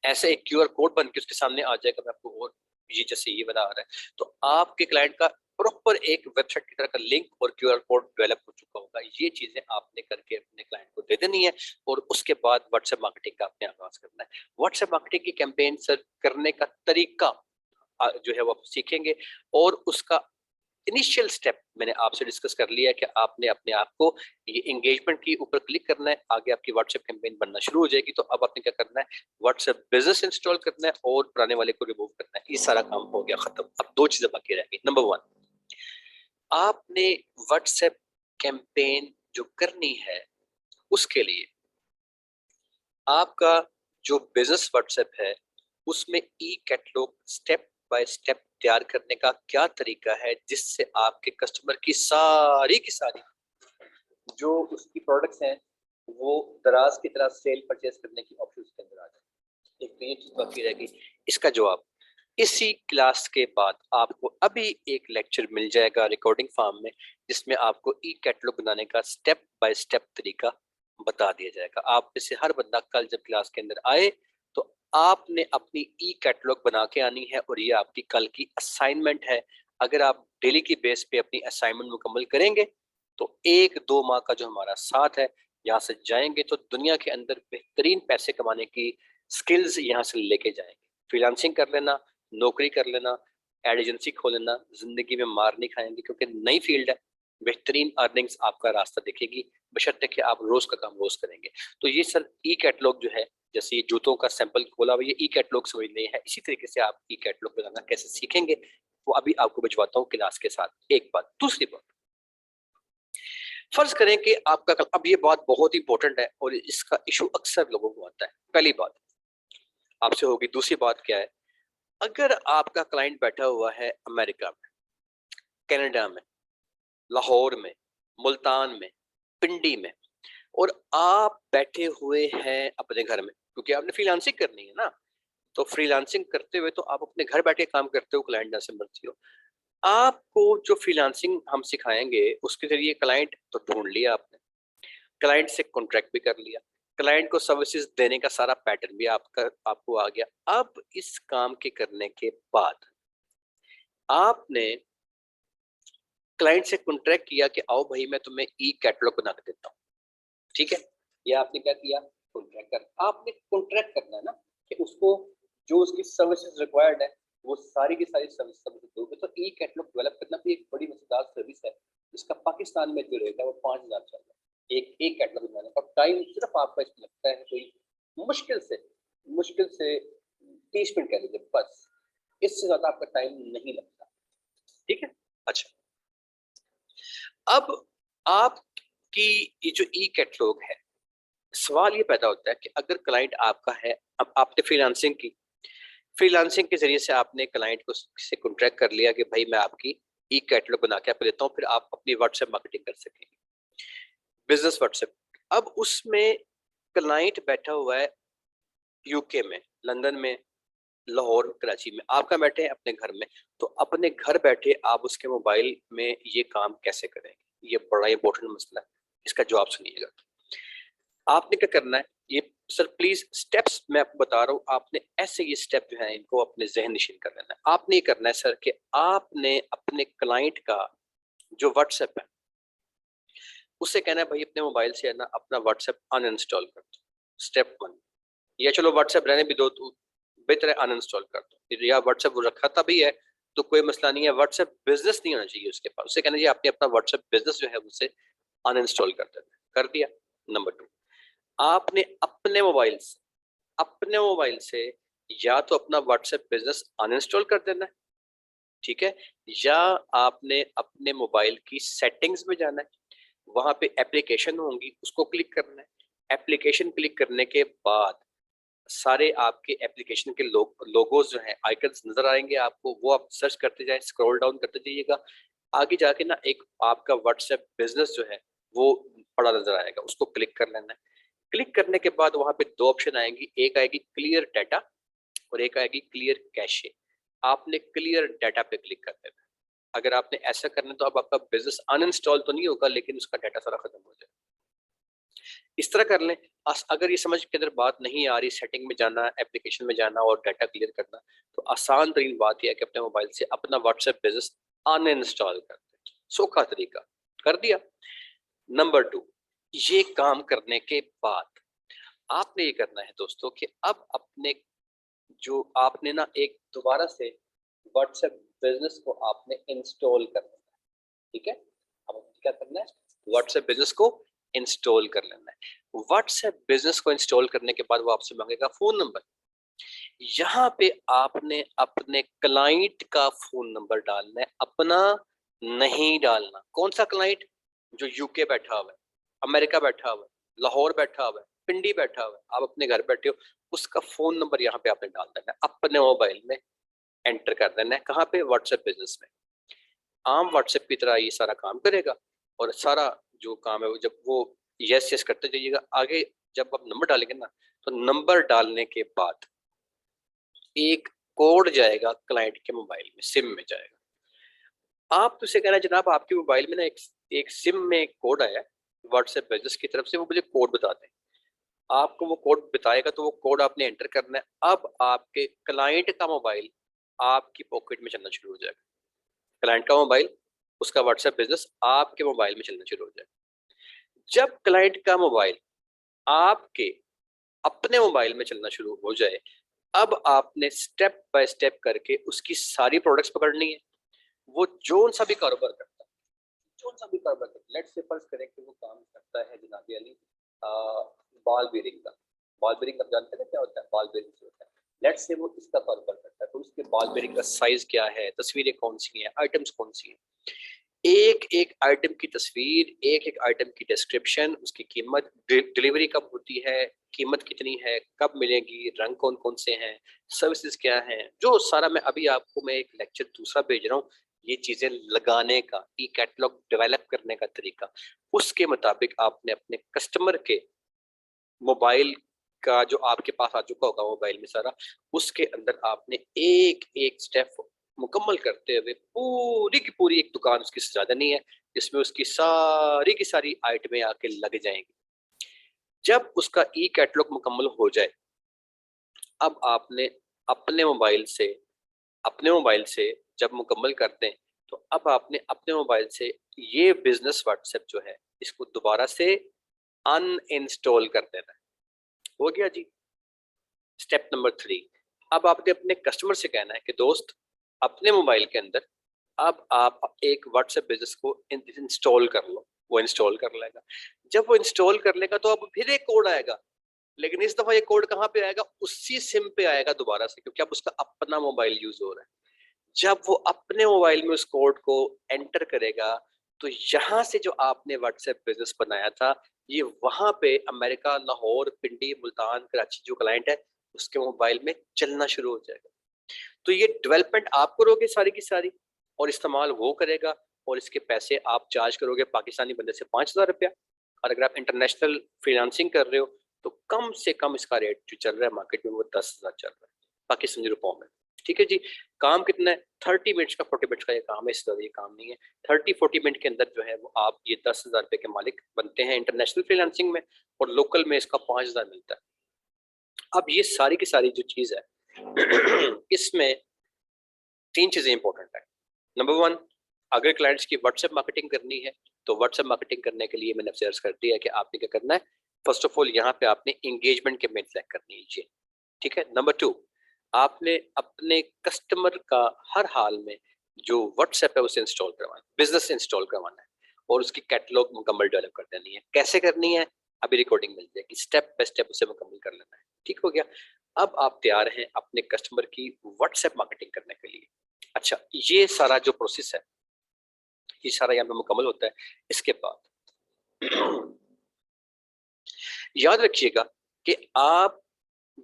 ऐसे एक क्यूआर कोड बन के उसके सामने आ जाएगा। मैं आपको और ये जैसे ये बना रहा है, तो आपके क्लाइंट का प्रॉपर एक वेबसाइट की तरह का लिंक और क्यूआर कोड डेवलप हो चुका होगा। ये चीजें आपने करके अपने क्लाइंट को दे देनी है, और उसके बाद व्हाट्सएप मार्केटिंग का आपने आगाज करना है। व्हाट्सएप मार्केटिंग की कैंपेन सर करने का तरीका जो है वो आप सीखेंगे, और उसका इनिशियल स्टेप मैंने आपसे डिस्कस कर लिया कि आपने अपने आप को ये एंगेजमेंट की ऊपर क्लिक करना है, आगे आपकी व्हाट्सएप कैंपेन बनना शुरू हो जाएगी। तो अब आपने क्या करना है, व्हाट्सएप बिजनेस इंस्टॉल करना है और पुराने वाले को रिमूव करना है। ये सारा काम हो गया खत्म। अब दो चीजें बाकी रह गई। नंबर वन, आपने व्हाट्सएप कैंपेन जो करनी है उसके लिए आपका जो बिजनेस व्हाट्सएप है उसमें ई कैटलॉग स्टेप बाय स्टेप तैयार करने का क्या तरीका है, जिससे आपके कस्टमर की सारी जो उसकी प्रोडक्ट्स हैं वो दराज की तरह सेल परचेज करने की ऑप्शन के अंदर आ जाए। एक तो ये चीज बाकी रहेगी। इसका जवाब इसी क्लास के बाद आपको अभी एक लेक्चर मिल जाएगा रिकॉर्डिंग फॉर्म में, जिसमें आपको ई कैटलॉग बनाने का स्टेप बाय स्टेप तरीका बता दिया जाएगा। आप में से हर बंदा कल जब क्लास के अंदर आए तो आपने अपनी ई कैटलॉग बना के आनी है, और ये आपकी कल की असाइनमेंट है। अगर आप डेली की बेस पे अपनी असाइनमेंट मुकम्मल करेंगे तो 1-2 माह का जो हमारा साथ है, यहाँ से जाएंगे तो दुनिया के अंदर बेहतरीन पैसे कमाने की स्किल्स यहाँ से लेके जाएंगे। फ्रीलांसिंग कर लेना, नौकरी कर लेना, एड एजेंसी खोल लेना, जिंदगी में मार नहीं खाएंगे, क्योंकि नई फील्ड है, बेहतरीन अर्निंग्स आपका रास्ता दिखेगी, बशर्ते कि आप रोज का काम रोज करेंगे। तो ये सर ई कैटलॉग जो है, जैसे ये जूतों का सैंपल खोला हुआ, ये ई कैटलॉग समझ नहीं है, इसी तरीके से आप ई कैटलॉग बनाना कैसे सीखेंगे वो अभी आपको भिजवाता हूँ क्लास के साथ। एक बात। दूसरी बात, फर्ज करें कि आपका अब ये बात बहुत इंपॉर्टेंट है और इसका इशू अक्सर लोगों को आता है। पहली बात आपसे होगी, दूसरी बात क्या है, अगर आपका क्लाइंट बैठा हुआ है अमेरिका में, कनाडा में, लाहौर में, मुल्तान में, पिंडी में, और आप बैठे हुए हैं अपने घर में, क्योंकि आपने फ्रीलांसिंग करनी है ना, तो फ्रीलांसिंग करते हुए तो आप अपने घर बैठे काम करते हो, क्लाइंट जैसे मर्जी हो। आपको जो फ्रीलांसिंग हम सिखाएंगे उसके जरिए क्लाइंट तो ढूंढ लिया आपने, क्लाइंट से कॉन्ट्रैक्ट भी कर लिया, क्लाइंट को सर्विसेज देने का सारा पैटर्न भी आपको आ गया। अब इस काम के करने के बाद आपने क्लाइंट से कॉन्ट्रैक्ट किया कि आओ भाई मैं तुम्हें ई कैटलॉग बना के देता हूँ, ठीक है। ये आपने क्या किया, कॉन्ट्रैक्ट कर, आपने कॉन्ट्रैक्ट करना है ना कि उसको जो उसकी सर्विसेज रिक्वायर्ड है वो सारी की सारी सर्विसेज दोगे। तो ई कैटलॉग डेवलप करना भी एक बड़ी मजेदार सर्विस है, जिसका पाकिस्तान में जो रेट है वो 5,000 चल रहा है एक कैटलॉग बनाने का। टाइम सिर्फ आपका इसमें लगता है कोई मुश्किल से 30 मिनट कह लीजिए, बस इससे ज्यादा आपका टाइम नहीं लगता, ठीक है। अच्छा, अब आपकी ये जो ई कैटलॉग है सवाल ये पैदा होता है कि अगर क्लाइंट आपका है, अब आपने फ्रीलांसिंग के जरिए से आपने क्लाइंट को से कॉन्ट्रैक्ट कर लिया कि भाई मैं आपकी ई कैटलॉग बना के आपको देता हूँ, फिर आप अपनी व्हाट्सएप मार्केटिंग कर सकेंगे, बिजनेस व्हाट्सएप। अब उसमें क्लाइंट बैठा हुआ है यूके में, लंदन में, लाहौर, कराची में, आपका बैठे हैं अपने घर में। तो अपने घर बैठे आप उसके मोबाइल में ये काम कैसे करेंगे, ये बड़ा इंपॉर्टेंट मसला है, इसका जवाब सुनिएगा। आपने क्या करना है, ये सर प्लीज स्टेप्स मैं आपको बता रहा हूँ, आपने ऐसे ये स्टेप जो है इनको अपने जहन नशीन कर लेना है। आपने ये करना है सर कि आपने अपने क्लाइंट का जो व्हाट्सएप है उससे कहना है भाई अपने मोबाइल से है ना अपना व्हाट्सएप अनइंस्टॉल कर दो, स्टेप वन। या चलो व्हाट्सएप रहने भी दो, तो बेहतर है अनइंस्टॉल कर दो, या व्हाट्सएप वो रखा था भी है तो कोई मसला नहीं है, व्हाट्सएप बिजनेस नहीं होना चाहिए उसके पास, उससे कहना चाहिए आपने अपना व्हाट्सएप बिजनेस जो है उसे अनइंस्टॉल कर देना, कर दिया। नंबर टू, आपने अपने मोबाइल से या तो अपना व्हाट्सएप बिजनेस अनइंस्टॉल कर देना है, ठीक है, या आपने अपने मोबाइल की सेटिंग्स में जाना है, वहां पे एप्लीकेशन होंगी उसको क्लिक करना है। एप्लीकेशन क्लिक करने के बाद सारे आपके एप्लीकेशन के लोगोज जो हैं, आइकन्स नजर आएंगे आपको, वो आप सर्च करते जाएं, स्क्रॉल डाउन करते जाइएगा, आगे जाके ना एक आपका व्हाट्सएप बिजनेस जो है वो पड़ा नजर आएगा, उसको क्लिक कर लेना है। क्लिक करने के बाद वहां पे दो ऑप्शन आएंगी, एक आएगी क्लियर डाटा और एक आएगी क्लियर कैशे। आपने क्लियर डाटा पे क्लिक कर देना है। अगर आपने ऐसा करना तो अब आपका बिजनेस अनइंस्टॉल तो नहीं होगा लेकिन उसका डाटा सारा खत्म हो जाएगा। इस तरह कर लें। अगर ये समझ के अंदर बात नहीं आ रही, सेटिंग में जाना, एप्लीकेशन में जाना और डाटा क्लियर करना, तो आसान तरीन बात यह है कि अपने मोबाइल से अपना व्हाट्सएप बिजनेस अनइंस्टॉल कर दें। सौखा तरीका, कर दिया। नंबर टू, ये काम करने के बाद आपने ये करना है दोस्तों कि अब अपने जो आपने ना एक दोबारा से व्हाट्सएप बिजनेस को आपने इंस्टॉल करना है, ठीक है। अब क्या करना है, व्हाट्सएप बिजनेस को इंस्टॉल कर लेना है। व्हाट्सएप बिजनेस को इंस्टॉल करने के बाद वो आपसे मांगेगा फोन नंबर। यहाँ पे आपने अपने क्लाइंट का फोन नंबर डालना है, अपना नहीं डालना। कौन सा क्लाइंट, जो यूके बैठा हुआ है, अमेरिका बैठा हुआ है, लाहौर बैठा हुआ है, पिंडी बैठा हुआ है, आप अपने घर बैठे हो, उसका फोन नंबर यहाँ पे आपने डाल देना है, अपने मोबाइल में एंटर कर देना है। कहाँ पे, व्हाट्सएप बिजनेस में। आम व्हाट्सएप की तरह ये सारा काम करेगा और सारा जो काम है वो जब वो यस यस करते जाइएगा, आगे जब आप नंबर डालेंगे ना तो नंबर डालने के बाद एक कोड जाएगा क्लाइंट के मोबाइल में, सिम में जाएगा। आप तो उसे कहना जनाब आपके मोबाइल में ना एक सिम में एक कोड आया है व्हाट्सएप बिजनेस की तरफ से, वो मुझे कोड बता दें। आपको वो कोड बताएगा तो वो कोड आपने एंटर करना है। अब आपके क्लाइंट का मोबाइल आपकी पॉकेट में चलना शुरू हो जाएगा। क्लाइंट का मोबाइल, उसका व्हाट्सएप बिजनेस आपके मोबाइल में चलना शुरू हो जाएगा। जब क्लाइंट का मोबाइल आपके अपने मोबाइल में चलना शुरू हो जाए, अब आपने स्टेप बाय स्टेप करके उसकी सारी प्रोडक्ट्स पकड़नी है। वो जोन सा भी कारोबार करता है, जोन सा भी कारोबार करता है, लेट्स से फर्ज करें कि वो काम करता है जनाब अली बॉल बीरिंग का। बॉल बीरिंग आप जानते हैं क्या होता है, बॉल बीरिंग होता है। लेट्स से वो इसका कारोबार करता है, तो उसके बॉल बीरिंग का साइज क्या है, तस्वीरें कौन सी हैं, आइटम्स कौन सी हैं, एक एक आइटम की तस्वीर, एक एक आइटम की डिस्क्रिप्शन, उसकी कीमत, डिलीवरी कब होती है, कीमत कितनी है, कब मिलेगी, रंग कौन कौन से हैं, सर्विसेज क्या हैं, जो सारा मैं अभी आपको मैं एक लेक्चर दूसरा भेज रहा हूँ, ये चीजें लगाने का, ई कैटलॉग डेवलप करने का तरीका, उसके मुताबिक आपने अपने कस्टमर के मोबाइल का जो आपके पास आ चुका होगा मोबाइल में सारा, उसके अंदर आपने एक एक स्टेप मुकम्मल करते हुए पूरी की पूरी एक दुकान उसकी सजा देनी है, जिसमें उसकी सारी की सारी आइटमें आके लग जाएंगी। जब उसका ई कैटलॉग मुकम्मल हो जाए, अब आपने अपने मोबाइल से अपने मोबाइल से जब मुकम्मल कर दें, तो अब आपने अपने मोबाइल से ये बिजनेस व्हाट्सएप जो है इसको दोबारा से अनइंस्टॉल कर देना है। हो गया जी, स्टेप नंबर 3। अब आपने अपने कस्टमर से कहना है कि दोस्त अपने मोबाइल के अंदर अब आप एक व्हाट्सएप बिजनेस को इंस्टॉल कर लो। वो इंस्टॉल कर लेगा। जब वो इंस्टॉल कर लेगा तो अब फिर एक कोड आएगा, लेकिन इस दफा ये कोड कहाँ पे आएगा, उसी सिम पे आएगा दोबारा से, क्योंकि अब उसका अपना मोबाइल यूज हो रहा है। जब वो अपने मोबाइल में उस कोड को एंटर करेगा तो यहां से जो आपने व्हाट्सएप बिजनेस बनाया था ये वहां पे अमेरिका, लाहौर, पिंडी, मुल्तान, कराची जो क्लाइंट है उसके मोबाइल में चलना शुरू हो जाएगा। तो ये डेवलपमेंट आप करोगे सारी की सारी, और इस्तेमाल वो करेगा, और इसके पैसे आप चार्ज करोगे पाकिस्तानी बंदे से 5,000 रुपया। और अगर आप इंटरनेशनल फ्रीलांसिंग कर रहे हो तो कम से कम इसका रेट जो चल रहा है मार्केट में वो 10,000 चल रहा है पाकिस्तानी रुपयों में। ठीक है जी। काम कितना है? 30 मिनट्स का, 40 मिनट्स का ये काम है, इस तरह ये काम नहीं है। 30-40 मिनट के अंदर जो है वो आप ये 10,000 रुपए के मालिक बनते हैं इंटरनेशनल फ्रीलांसिंग में, और लोकल में इसका 5,000 मिलता है। अब ये सारी की सारी जो चीज है इसमें 3 चीजें इंपॉर्टेंट है। नंबर 1, अगर क्लाइंट्स की व्हाट्सएप मार्केटिंग करनी है तो व्हाट्सएप मार्केटिंग करने के लिए मैंने सर्च कर दिया है कि आपने क्या करना है। फर्स्ट ऑफ ऑल यहाँ पे आपने एंगेजमेंट कैंपेन सेलेक्ट करनी है। ठीक है। नंबर 2, आपने अपने कस्टमर का हर हाल में जो व्हाट्सएप है उसे इंस्टॉल करवाना, बिजनेस इंस्टॉल करवाना है, और उसकी कैटलॉग मुकम्मल डेवलप कर देनी है। कैसे करनी है अभी रिकॉर्डिंग मिल जाएगी, स्टेप बाय स्टेप उसे मुकम्मल कर लेना है। ठीक हो गया। अब आप तैयार हैं अपने कस्टमर की व्हाट्सएप मार्केटिंग करने के लिए। अच्छा, ये सारा जो प्रोसेस है ये सारा यहाँ पे मुकम्मल होता है। इसके बाद याद रखिएगा कि आप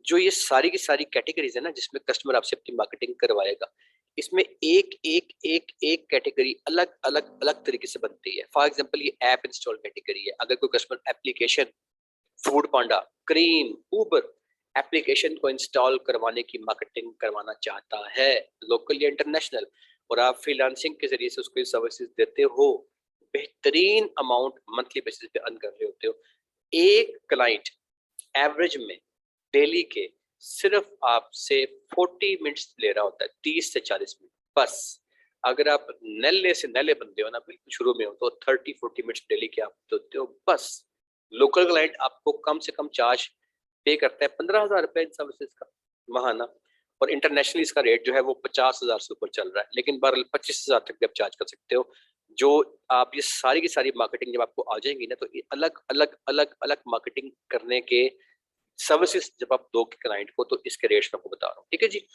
जो ये सारी की सारी कैटेगरीज है ना जिसमें कस्टमर आपसे अपनी मार्केटिंग करवाएगा, इसमें एक एक एक एक कैटेगरी अलग अलग अलग तरीके से बनती है। फॉर एग्जांपल ये ऐप इंस्टॉल कैटेगरी है। अगर कोई कस्टमर एप्लीकेशन, फूड पांडा, क्रीम, उबर एप्लीकेशन को इंस्टॉल करवाने की मार्केटिंग करवाना चाहता है, लोकल या इंटरनेशनल, और आप फ्रीलांसिंग के जरिए से उसको सर्विसेज देते हो, बेहतरीन अमाउंट मंथली बेसिस पे अर्न कर रहे होते हो। एक क्लाइंट एवरेज में डेली के सिर्फ आपसे 40 मिनट्स ले रहा होता है, 30 से 40 मिनट बस। अगर आप नल्ले से नल्ले बंदे हो ना, बिल्कुल शुरू में हो, तो 30-40 मिनट्स डेली के आप देते हो बस। लोकल क्लाइंट आपको कम से कम चार्ज पे करता है 15,000 रुपए इन सर्विसेज का महाना, और इंटरनेशनली इसका रेट जो है वो 50,000 से ऊपर चल रहा है, लेकिन बहरहाल 25,000 तक भी आप चार्ज कर सकते हो। जो आप ये सारी की सारी मार्केटिंग जब आपको आ जाएंगी ना, तो ये अलग अलग अलग अलग मार्केटिंग करने के सर्विसेज जब आप दो क्लाइंट को, तो इसके रेट्स मैं आपको बता रहा हूँ। ठीक है जी।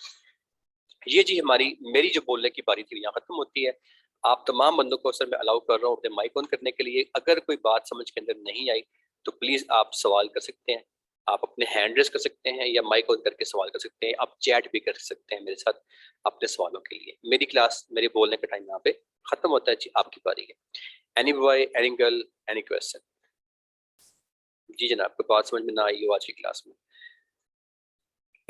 ये जी हमारी मेरी जो बोलने की बारी थी यहाँ खत्म होती है। आप तमाम बंदों को सर मैं अलाउ कर रहा हूँ अपने माइक ऑन करने के लिए। अगर कोई बात समझ के अंदर नहीं आई तो प्लीज आप सवाल कर सकते हैं, आप अपने हैंड रेस कर सकते हैं, या माइक ऑन करके सवाल कर सकते हैं। आप चैट भी कर सकते हैं मेरे साथ अपने सवालों के लिए। मेरी क्लास, मेरे बोलने का टाइम यहाँ पे खत्म होता है जी, आपकी बारी है। Any boy, any girl, any question? जी जनाब, कोई बात समझ में ना आई हो आज की क्लास में?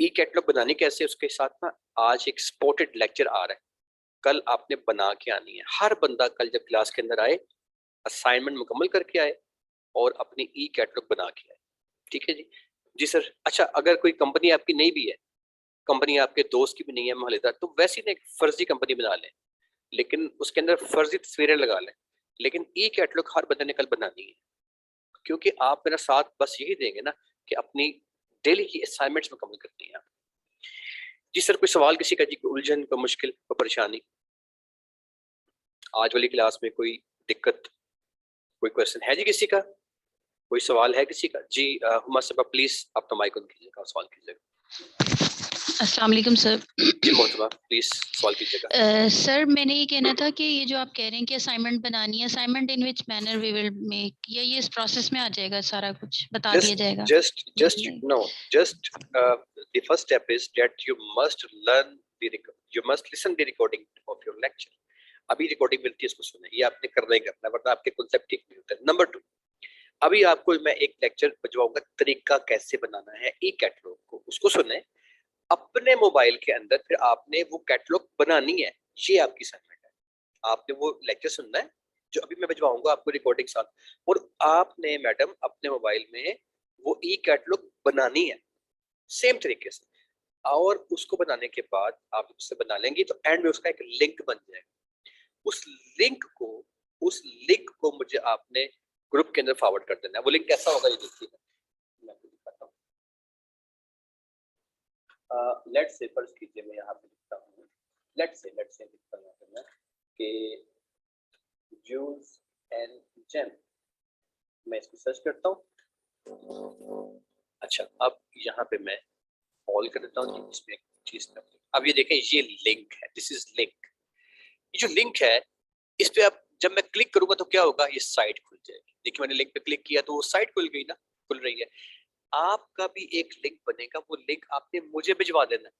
ई कैटलॉग बनानी कैसे, उसके साथ ना आज एक स्पॉटेड लेक्चर आ रहा है, कल आपने बना के आनी है। हर बंदा कल जब क्लास के अंदर आए असाइनमेंट मुकम्मल करके आए और अपनी ई कैटलॉग बना के आए। ठीक है जी। जी सर। अच्छा, अगर कोई कंपनी आपकी नहीं भी है, कंपनी आपके दोस्त की भी नहीं है मोहल्लेदार, तो वैसे ही ना एक फर्जी कंपनी बना लें, लेकिन उसके अंदर फर्जी तस्वीरें लगा लें, लेकिन ई कैटलॉग हर बंदे ने कल बनानी है। क्योंकि आप मेरा साथ बस यही देंगे ना कि अपनी डेली की असाइनमेंट्स मुकम्मल करनी है। जी सर, कोई सवाल किसी का? जी कोई उलझन, कोई मुश्किल, कोई परेशानी आज वाली क्लास में? कोई दिक्कत, कोई क्वेश्चन है जी किसी का? कोई सवाल है किसी का? जी हुमा साहब प्लीज अपना माइक ऑन कीजिएगा, सवाल कीजिएगा। अस्सलाम वालेकुम सर। जी मोहतरमा प्लीज सवाल कीजिएगा। सर मैंने ये कहना था कि ये जो आप कह रहे हैं कि असाइनमेंट बनानी है, assignment in which manner we will make, या ये इस प्रोसेस में आ जाएगा, सारा कुछ बता दिया just जाएगा? just no just the first step is that you must learn you must listen the recording of your lecture. अभी रिकॉर्डिंग मिलती है, इसको सुने, ये आपने करना ही करना है, वरना आपके कॉन्सेप्ट ठीक नहीं होते। नंबर 2, अभी आपको मैं एक लेक्चर भिजवाऊंगा तरीका कैसे बनाना है ई कैटलॉग को, उसको सुने अपने मोबाइल के अंदर, फिर आपने वो कैटलॉग बनानी है। ये आपकी असाइनमेंट है। आपने वो लेक्चर सुनना है जो अभी मैं भिजवाऊंगा आपको रिकॉर्डिंग साथ, और आपने मैडम अपने मोबाइल में वो ई कैटलॉग बनानी है सेम तरीके से। और उसको बनाने के बाद आप उससे बना लेंगे तो एंड में उसका एक लिंक बन जाएगा। उस लिंक को उस लिंक को मुझे आपने ग्रुप के अंदर फॉरवर्ड कर देना है। वो लिंक कैसा होगा ये देखिए, मैं आपको दिखाता हूँ। लेट्स से फर्ज कीजिए मैं यहाँ पे लिखता हूँ, लेट्स से लिखता हूँ यहाँ पे मैं कि जूस एंड जेम, मैं इसको सर्च करता हूँ। अच्छा, अब यहाँ पे मैं ऑल कर देता हूँ इसमें चीज में। अब ये देखें, ये लिंक है, दिस इज लिंक। ये जो लिंक है इस पे अब जब मैं क्लिक करूंगा तो क्या होगा, ये साइट खुल जाएगी। देखिए मैंने लिंक पे क्लिक किया तो वो साइट खुल गई ना, खुल रही है। आपका भी एक लिंक बनेगा, वो लिंक आपने मुझे भिजवा देना है।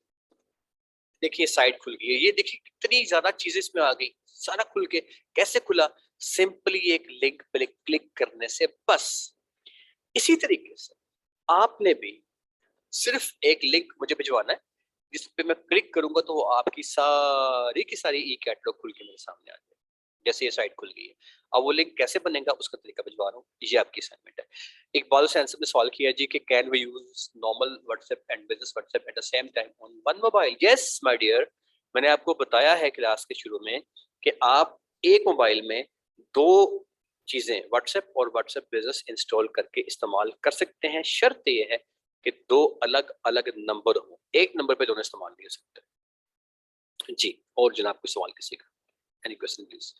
देखिए साइट खुल गई है, ये देखिए कितनी ज्यादा चीजें इसमें आ गई, सारा खुल के कैसे खुला, सिंपली एक लिंक पे क्लिक करने से बस। इसी तरीके से आपने भी सिर्फ एक लिंक मुझे भिजवाना है, जिस पे मैं क्लिक करूंगा तो वो आपकी सारी की सारी ई कैटलॉग खुल के मेरे सामने आ जाए, जैसे ये साइट खुल गई है। अब वो लिंक कैसे बनेगा उसका तरीका भिजवा रहा हूँ, ये आपकी असाइनमेंट है। इकबाल हुसैन साहब ने सवाल किया जी कि can we use normal WhatsApp and business WhatsApp at the same time on one mobile? Yes my dear, मैंने आपको बताया है क्लास के शुरू में कि आप एक मोबाइल में दो चीजें व्हाट्सएप और व्हाट्सएप बिजनेस इंस्टॉल करके इस्तेमाल कर सकते हैं। शर्त यह है कि दो अलग अलग नंबर हो, एक नंबर पे दोनों इस्तेमाल नहीं हो सकते जी। और जनाब कोई सवाल किसी का, एनी क्वेश्चन प्लीज?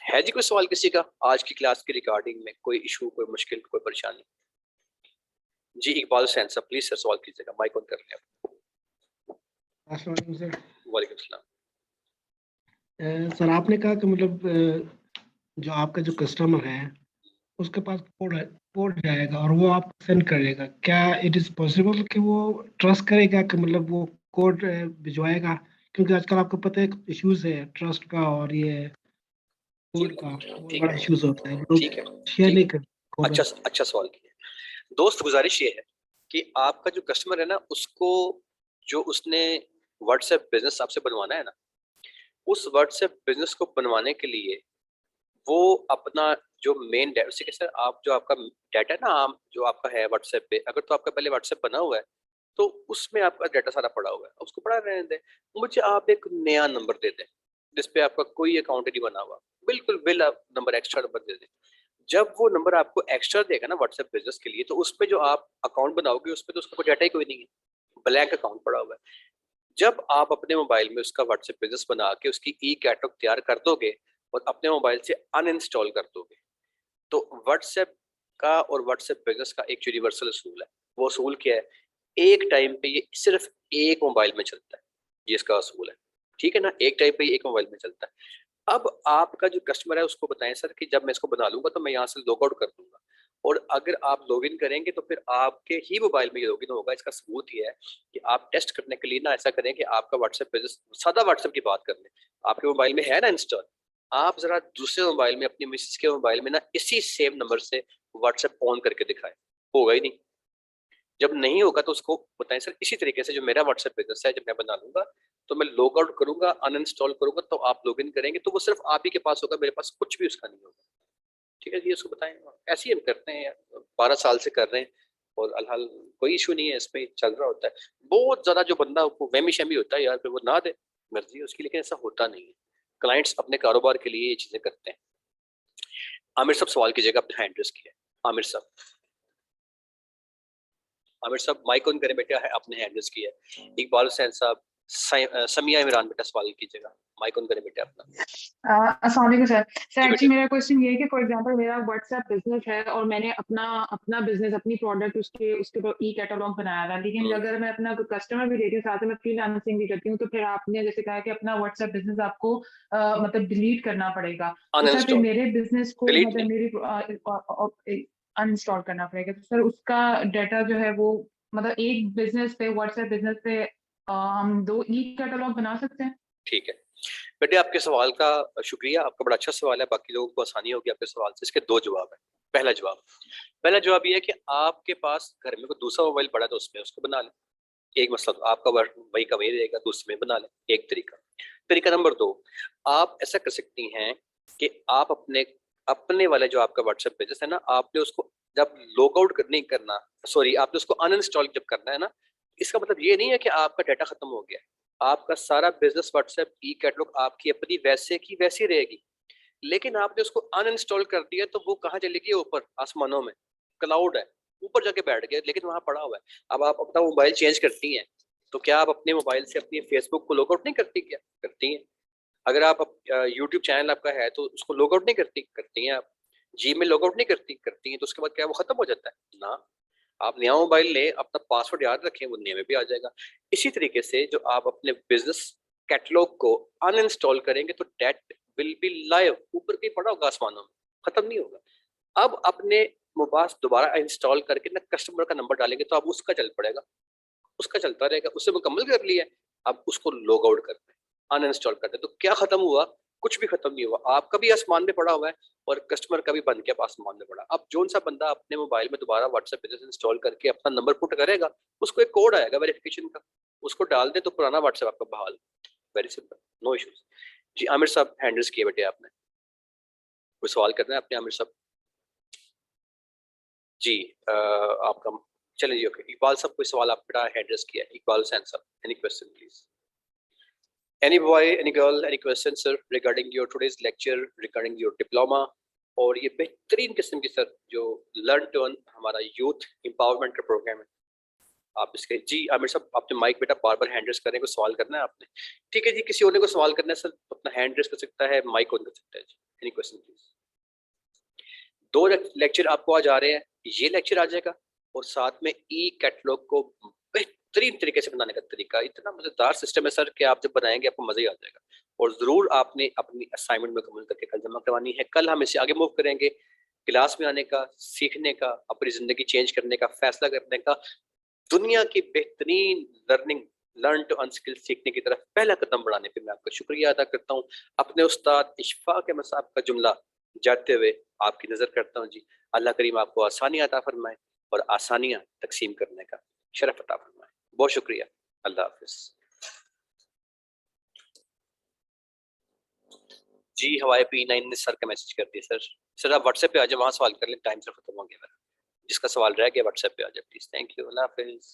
है जी कोई सवाल किसी का आज की क्लास की रिकॉर्डिंग में? कोई इशू, कोई मुश्किल, कोई परेशानी? जी इकबाल हुसैन साहब प्लीज सर सवाल कीजिएगा, माइक ऑन कर रहे हैं अस्सलाम वालेकुम सर। वालेकुम सलाम। सर आपने कहा कि मतलब जो आपका जो कस्टमर है उसके पास कोड जाएगा और वो आपको सेंड करेगा, क्या इट इज पॉसिबल कि वो ट्रस्ट करेगा कि मतलब वो कोड भिजवाएगा? क्योंकि आजकल आपको पता है इश्यूज है ट्रस्ट का और ये कोड का बहुत ठीक बड़ा है इश्यूज होता है, लोग ठीक है शेयर ठीक नहीं है, करते कोड। अच्छा सवाल किया दोस्त। गुजारिश ये है कि आपका जो कस्टमर है ना, उसको जो उसने व्हाट्सएप बिजनेस आपसे बनवाना है ना, उस व्हाट्सएप बिजनेस को बनवाने के लिए वो अपना जो मेन डाटा, उसी के सर आप जो आपका डाटा है ना, आप जो आपका है व्हाट्सएप पे, अगर तो आपका पहले व्हाट्सएप बना हुआ है तो उसमें आपका डाटा सारा पड़ा हुआ है, उसको पड़ा रहने दें। मुझे आप एक नया नंबर दे दें जिसपे आपका कोई अकाउंट नहीं बना हुआ, बिल्कुल बिल आप नंबर एक्स्ट्रा नंबर दे दें। जब वो नंबर आपको एक्स्ट्रा देगा ना व्हाट्सएप बिजनेस के लिए, तो उसपे जो आप अकाउंट बनाओगे उसपे तो उसका कोई डाटा ही कोई नहीं है, ब्लैंक अकाउंट पड़ा हुआ है। जब आप अपने मोबाइल में उसका व्हाट्सएप बिजनेस बना के उसकी ई कैटलॉग तैयार कर दोगे और अपने मोबाइल से अनइंस्टॉल कर दोगे, तो व्हाट्सएप का और व्हाट्सएप बिजनेस का एक यूनिवर्सल असूल है। वो असूल क्या है? एक टाइम पे ये सिर्फ एक मोबाइल में चलता है, ये इसका असूल है। ठीक है ना, एक टाइम पे एक मोबाइल में चलता है। अब आपका जो कस्टमर है उसको बताएं सर कि जब मैं इसको बना लूंगा तो मैं यहाँ से लॉग आउट कर दूंगा, और अगर आप लॉग इन करेंगे तो फिर आपके ही मोबाइल में ये लॉग इन होगा। इसका सबूत ये है कि आप टेस्ट करने के लिए ना ऐसा करें कि आपका व्हाट्सएप बिजनेस, सादा व्हाट्सएप की बात कर लें, आपके मोबाइल में है ना इंस्टॉल, आप जरा दूसरे मोबाइल में अपनी मिसेस के मोबाइल में ना इसी सेम नंबर से व्हाट्सएप ऑन करके दिखाएं। होगा ही नहीं। जब नहीं होगा तो उसको बताएं सर इसी तरीके से जो मेरा व्हाट्सएप बिजनेस है जब मैं बना लूंगा तो मैं लॉग आउट करूंगा, अनइंस्टॉल करूंगा, तो आप लॉग इन करेंगे तो वो सिर्फ आप ही के पास होगा, मेरे पास कुछ भी उसका नहीं होगा। ठीक है जी, उसको बताएं। ऐसे ही हम करते हैं, 12 साल से कर रहे हैं और अलहाल कोई इशू नहीं है, इसमें चल रहा होता है। बहुत ज्यादा जो बंदा वहमी शहमी होता है यार, फिर वो ना दे, मर्जी है उसकी, लेकिन ऐसा होता नहीं है। क्लाइंट्स अपने कारोबार के लिए ये चीजें करते हैं। आमिर साहब सवाल कीजिएगा, अपना हैंड रेस किया आमिर साहब। आमिर साहब माइक ऑन करें बेटा, है आपने हैंड रेस किया है। इकबाल हुसैन साहब, समिया इमरान बेटा सवाल कीजिएगा, माइक ऑन करें बेटा अपना। अस्सलाम वालेकुम सर। जी एक्चुअली बेटा। मेरा क्वेश्चन ये है कि फॉर एग्जांपल मेरा व्हाट्सएप बिजनेस है और मैंने अपना अपना बिजनेस अपनी प्रोडक्ट उसके उसके ऊपर ई कैटलॉग बनाया हुआ है, लेकिन अगर मैं अपना कस्टमर भी लेती हूँ साथ में मैं फ्रीलांसिंग भी करती हूँ, तो फिर आपने जैसे कहा कि अपना व्हाट्सएप बिजनेस आपको मतलब डिलीट करना पड़ेगा, तो सर फिर अनइंस्टॉल, मेरे बिजनेस को डिलीट नहीं। मतलब मेरी अनइंस्टॉल करना पड़ेगा, तो सर उसका डाटा जो है वो मतलब एक बिजनेस पे व्हाट्सएप बिजनेस पे हम दो ई कैटलॉग बना सकते हैं? ठीक है बेटे, आपके सवाल का शुक्रिया, आपका बड़ा अच्छा सवाल है, बाकी लोगों को आसानी होगी आपके सवाल से। इसके दो जवाब है। पहला जवाब ये है कि आपके पास घर में कोई दूसरा मोबाइल पड़ा है तो उसमें उसको बना लें, एक मसला तो आपका वही का वही रहेगा, दूसरे में बना लें, एक तरीका। तरीका नंबर 2, आप ऐसा कर सकती हैं कि आप अपने अपने वाले जो आपका व्हाट्सएप पेजेस है ना, आपने उसको जब लॉग आउट नहीं करना, सॉरी आपने उसको अनइंस्टॉल जब करना है ना, इसका मतलब ये नहीं है कि आपका डाटा खत्म हो गया। आपका सारा बिजनेस व्हाट्सएप ई कैटलॉग आपकी अपनी वैसे की वैसी रहेगी, लेकिन आपने उसको अनइंस्टॉल कर दिया तो वो कहाँ चली गई? ऊपर आसमानों में, क्लाउड है, ऊपर जाके बैठ गया, लेकिन वहां पड़ा हुआ है। अब आप अपना मोबाइल चेंज करती हैं तो क्या आप अपने मोबाइल से अपनी फेसबुक को लॉग आउट नहीं करती? क्या करती हैं? अगर आप यूट्यूब चैनल आपका है तो उसको लॉग आउट नहीं करती? करती हैं। आप जी में लॉग आउट नहीं करती हैं, तो उसके बाद क्या वो खत्म हो जाता है ना? आप नया मोबाइल लें, अपना पासवर्ड याद रखें, वो नए में भी आ जाएगा। इसी तरीके से जो आप अपने बिजनेस कैटलॉग को अनइंस्टॉल करेंगे तो डेट विल बी लाइव, ऊपर कहीं पड़ा होगा आसमानों में, खत्म नहीं होगा। अब अपने मोबाइल दोबारा इंस्टॉल करके ना कस्टमर का नंबर डालेंगे तो अब उसका चल पड़ेगा, उसका चलता रहेगा, उससे मुकम्मल कर लिया, अब उसको लॉग आउट करते हैं, अनइंस्टॉल करते हैं, तो क्या खत्म हुआ? कुछ भी खत्म नहीं हुआ। आपका भी आसमान में पड़ा हुआ है और कस्टमर का भी बन के आसमान में पड़ा। अब जो सा बंदा अपने मोबाइल में दोबारा व्हाट्सएप बिजनेस इंस्टॉल करके अपना नंबर पुट करेगा, उसको एक कोड आएगा वेरिफिकेशन का, उसको डाल दे तो पुराना व्हाट्सएप आपका बहाल। Very simple, no issues. जी आमिर साहब हैंडल्स किए बेटे आपने, कोई सवाल करना है आपने आमिर साहब? जी आपका चलिए जी, ओके। इकबाल साहब कोई सवाल आपका एड्रेस किया है? इकबाल हुसैन साहब, any question please? Any boy, any girl, any question sir regarding your today's lecture regarding your diploma और ये बेहतरीन किस्म की सर जो लर्न टू अर्न हमारा यूथ एम्पावरमेंट का प्रोग्राम है, आप इसके जी आमिर साहब आपने माइक बेटा बार बार हैंड रेस करने को सवाल करना है आपने, ठीक है जी। किसी और ने को सवाल करना है सर अपना हैंड रेस कर सकता है, माइक ऑन कर सकता है जी। Any question please? 2 लेक्चर आपको आज आ रहे हैं, ये लेक्चर आ जाएगा और साथ में ई कैटलॉग को बेहतरीन तरीके से बनाने का तरीका, इतना मजेदार सिस्टम है सर कि आप जब बनाएंगे आपको मजा ही आ जाएगा। और जरूर आपने अपनी असाइनमेंट में मुकम्मल करके कल जमा करवानी है। कल हम इसे आगे मूव करेंगे, क्लास में आने का, सीखने का, अपनी जिंदगी चेंज करने का, फैसला करने का, दुनिया की बेहतरीन लर्न टू अर्न स्किल सीखने की तरफ पहला कदम बढ़ाने पे मैं आपका शुक्रिया अदा करता हूँ। अपने उस्ताद इशफाक अहमद साहब का जुमला जाते हुए आपकी नजर करता हूँ जी, अल्लाह करीम आपको आसानियां अता फरमाए और आसानियां तकसीम करने का शरफ अता फरमाए। बहुत शुक्रिया, अल्लाह हाफिज जी। हवाई P9 ने सर का मैसेज कर दिया सर। सर आप व्हाट्सएप पे आ जाए, वहां सवाल कर लें, टाइम से खत्म हो गया। जिसका सवाल रह गया व्हाट्सएप पे आ जाए please. Thank you, Allah Hafiz.